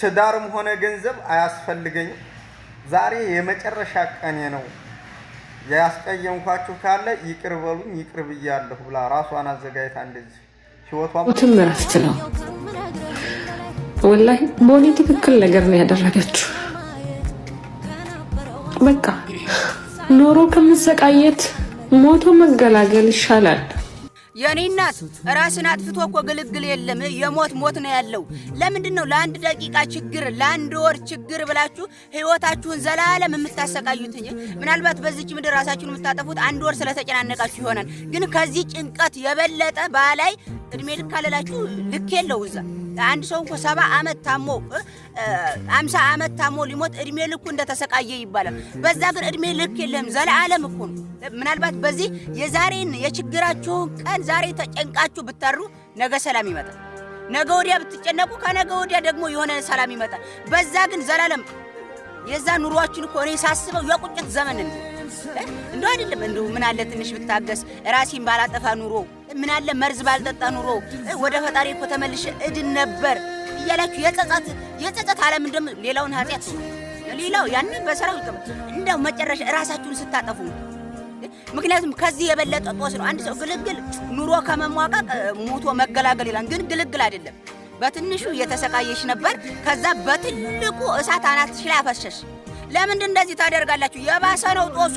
ትዳርም ሆነ ገንዘብ አያስፈልገኝም ዛሬ የመጨረሻ ቀኔ ነው ያስቀየምኳችሁ ካለ ይቅር በሉኝ ይቅር ብያለሁ ብላ ራሷን አዘጋጅታ እንደዚህ ህይወቷን ትምረፍት ነው ወላሂ ቦኒ ትክክል ነገር ነው ያደረገችው በቃ ኖሮ ከመሰቃየት ሞቶ መገላገል ይሻላል የኔ እናት ራስን አጥፍቶ እኮ ግልግል የለም የሞት ሞት ነው ያለው ለምንድን ነው ለአንድ ደቂቃ ችግር ለአንድ ወር ችግር ብላችሁ ህይወታችሁን ዘላለም የምታሰቃዩት ምናልባት በዚች ምድር ራሳችሁን የምታጠፉት አንድ ወር ስለተጨናነቃችሁ ይሆናል ግን ከዚህ ጭንቀት የበለጠ ባላይ እድሜ ልካለላችሁ ልክ የለው እዛ አንድ ሰው እንኳን 70 አመት ታሞ 50 አመት ታሞ ሊሞት እድሜ ልኩ እንደተሰቃየ ይባላል በዛ ግን እድሜ ልክ የለም ዘላለም እኮ ነው ምናልባት በዚህ የዛሬን የችግራችሁን ቀን ዛሬ ተጨንቃችሁ ብታሩ ነገ ሰላም ይመጣል ነገ ወዲያ ብትጨነቁ ከነገ ወዲያ ደግሞ የሆነ ሰላም ይመጣል በዛ ግን ዘላለም የዛ ኑሯችን እኮ እኔ ሳስበው የቁጭት ዘመን እንደው አይደለም እንደው ምን አለ ትንሽ ብታገስ ራሴን ባላጠፋ ኑሮ ምን አለ መርዝ ባልጠጣ ኑሮ ወደ ፈጣሪ እኮ ተመልሼ እድን ነበር እያላችሁ የጸጸት ዓለም እንደም ሌላውን ኃጢያት ሌላው ያንን በሰራው ይቀበል እንደው መጨረሻ ራሳችሁን ስታጠፉ ምክንያቱም ከዚህ የበለጠ ጦስ ነው አንድ ሰው ግልግል ኑሮ ከመሟቀቅ ሞቶ መገላገል ይላል ግን ግልግል አይደለም በትንሹ የተሰቃየሽ ነበር ከዛ በትልቁ እሳት አናትሽ ላይ አፈሸሽ ለምንድን እንደዚህ ታደርጋላችሁ የባሰ ነው ጦሱ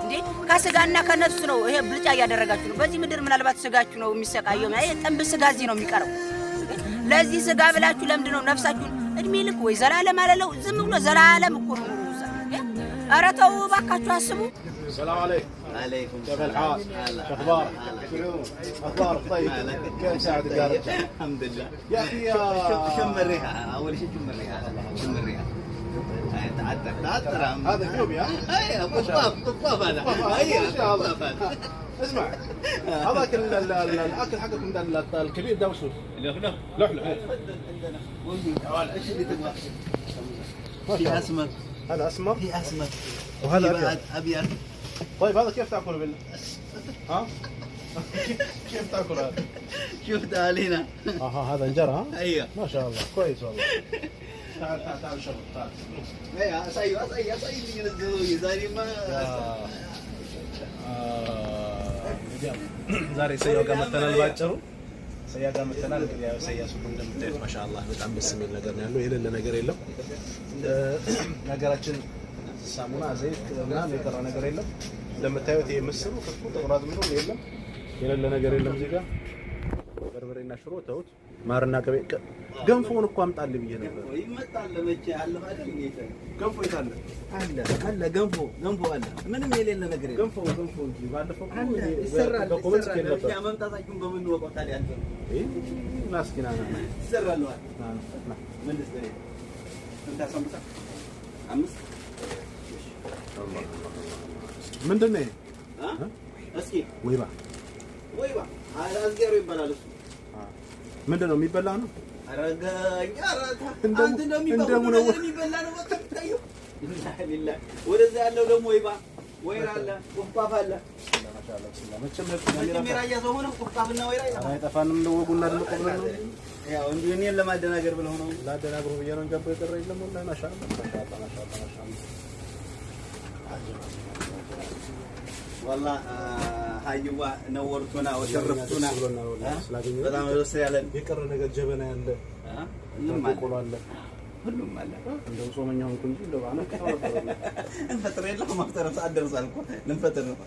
እንዴ ከስጋና ከነፍስ ነው ይሄ ብልጫ ያደረጋችሁ ነው በዚህ ምድር ምናልባት ስጋችሁ ነው የሚሰቃየው ይሄ ጥንብ ስጋ እዚህ ነው የሚቀረው ለዚህ ስጋ ብላችሁ ለምንድን ነው ነፍሳችሁን እድሜ ልክ ወይ ዘላለም አለለው ዝም ብሎ ዘላለም እኮ ነው ኧረ ተው ባካችሁ አስቡ السلام عليكم. عليكم كيف الحال؟ شو اخبارك؟ اخبارك طيب؟ كيف ساعدك يا رجال؟ الحمد لله. يا اخي شم الريحه اول شيء شم الريحه تعطر هذا كوبي ها؟ اي طفاف هذا اي طفاف هذا اسمع هذاك الاكل حقكم الكبير ده وشو؟ لحلة تعال ايش اللي تبغى؟ في اسمر هذا اسمر؟ في اسمر وهذا ابيض طيب هذا كيف تاكله بالله؟ ها؟ كيف تاكل هذا؟ شوف تعال هنا هذا انجر ها؟ ايوه ما شاء الله كويس والله تعال شرب تعال ايوه اسيب ينزلوا زي ما ዛሬ ሰያው ጋር መተናል ባጭሩ ሰያ ጋር መተናል እንግዲህ ያው ሰያ ሱቁ እንደምታዩት ማሻአላህ በጣም ደስ የሚል ነገር ነው ያለው የሌለ ነገር የለም ነገራችን ሳሙና ዘይት ምናምን የቀረ ነገር የለም እንደምታዩት ይሄ ምስሩ ክትፎ ጥቁራት ምንም የለም የሌለ ነገር የለም እዚህ ጋር በርበሬና ሽሮ ተውት ማርና ቅቤ ገንፎን እኮ አምጣልኝ ብዬ ነበር ይመጣል ለመቼ አለ አይደል ጌታ ገንፎ ይታለ አለ ገንፎ አለ ምንም የሌለ ነገር የለም ገንፎ እንጂ ባለፈው ይሰራል በኮሜንት ከነበር ያመምጣታችሁን በምን ወቀው ታዲያ አንተ ናስኪና ይሰራል ምን ልትሰሪ እንታ ሰምታ አምስት ምንድን ነው እስኪ ወይባ አዝገሩ ይባላል እሱ ምንድን ነው የሚበላ ነው አረጋኛ አንተ እንደሚበላ ነው ወጣው ሊላ ወደዛ ያለው ደግሞ ወይራ አለ ቁፋፍ አለ ማሻአላህ መቼም ያያዘው ሆነ ቁፋፍና ወይራ አይጠፋንም ነው ወጉና ደምቆብለ ነው ያው እንዴ እኔን ለማደናገር ብለው ነው ላደናገሩ ብዬ ነው እንጀባ የቀረ የለም ወላሂ ማሻአላህ والله ሀይዋ ነወርቱና ወሸረፍቱና በጣም ደስ ያለን የቀረ ነገር ጀበና ያለ ቆሎ አለ ሁሉም አለ እንደው ጾመኛው እንጂ እንደው አነቀ እንፈጥር የለም ማፍጠር ሰዓት ደርሷል እኮ ልንፈጥር ነው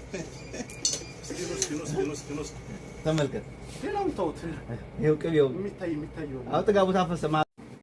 ተመልከት ሌላው ተውት ይሄው ቅቤው የሚታይ አውጥጋቡ ታፈሰ